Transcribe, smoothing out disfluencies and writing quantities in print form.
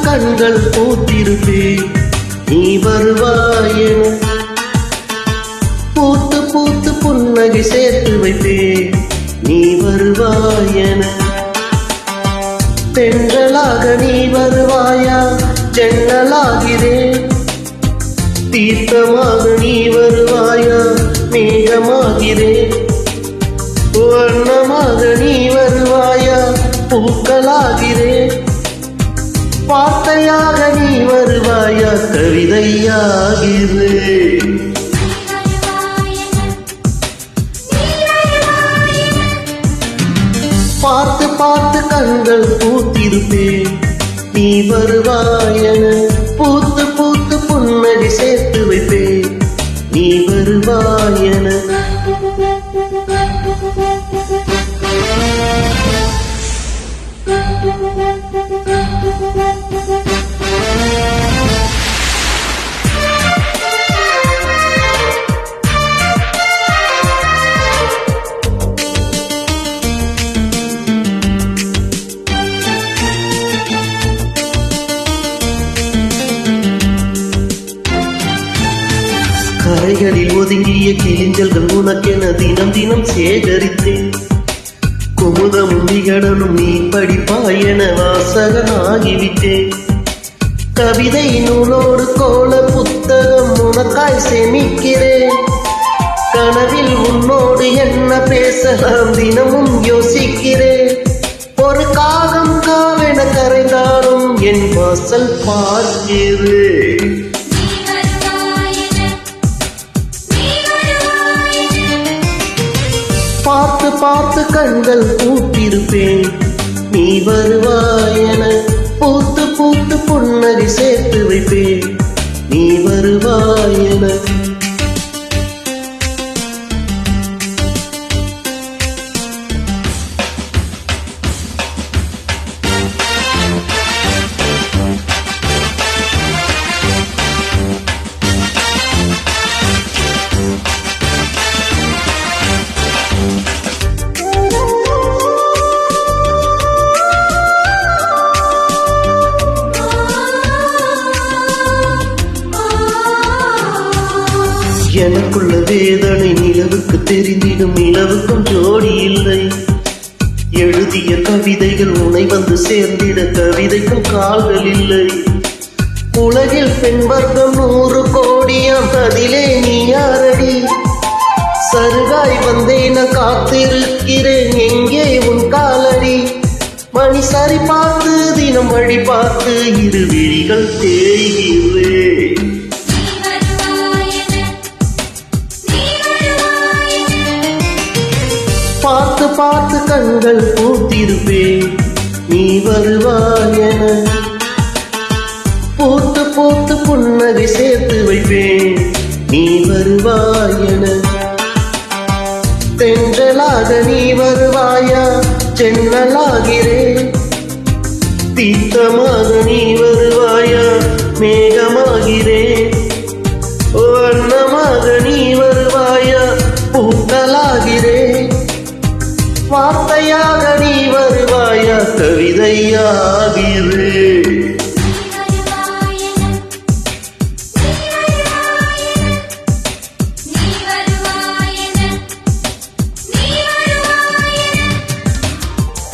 கண்கள் பூத்திருப்பே நீ வருவாயென பூத்து பூத்து புன்னகை சேர்த்து வைப்பே நீ வருவாயென தென்றலாக நீ வருவாயா ஜன்னலாகிறேன் தீர்த்தமாக நீ வருவாயா மேகமாகிறேன் வண்ணமாக நீ வருவாயா பூக்களாகிறேன் வார்த்தையாக நீ வருவாயா கவிதையாகிறேன் பார்த்து பார்த்து கண்கள் பூத்திருப்பேன் நீ வருவாயென பூத்து பூத்து புன்னகை சேர்த்து வைப்பேன் நீ வருவாயென கரைகளில் ஒதுங்கிய கிளிஞ்சல்கள் உனக்கென தினம் தினம் சேகரித்தேன் குமுதமும் விகடனும் நீ படிப்பாயென வாசகனாகிவிட்டேன் கவிதை நூலோடு கோல புத்தகம் உனக்காய் சேமிக்கிறேன் கனவில் உன்னோடு என்ன பேசலாம் தினமும் யோசிக்கிறேன் ஒரு காகம் காவென கரைந்தாலும் என் வாசல் பார்க்கிறேன் பார்த்து பார்த்து கண்கள் பூத்திருப்பேன் நீ வருவாயென பூத்து பூத்து புன்னகை சேர்த்து வைப்பேன் நீ வருவாயென எனக்குள்ள வேதனை நிலவுக்கு தெரிந்திடும் நிலவுக்கும் ஜோடி இல்லை எழுதிய கவிதைகள் உனை வந்து சேர்ந்திட கவிதைக்கும் கால்கள் இல்லை உலகில் பெண் வர்க்கம் 100 கோடியாம் அதிலே நீ யாரடி சருகாய் வந்தேன் காத்திருக்கிறேன் எங்கே உன் காலடி மணி சரி பார்த்து தினம் வழி பார்த்து இரு விழிகள் தேய்கிறேன் பார்த்து பார்த்து கண்கள் பூத்திருப்பேன் நீ வருவாயென பூத்து பூத்து புன்னகை சேர்த்து வைப்பேன் நீ வருவாயென தென்றலாக நீ வருவாயா ஜன்னலாகிறேன் தீர்த்தமாக நீ வருவாயா மேகமாகிறேன் வண்ணமாக நீ வருவாயா பூக்களாகிறேன் வார்த்தையாக நீ வருவாயா கவிதையாகிறேன்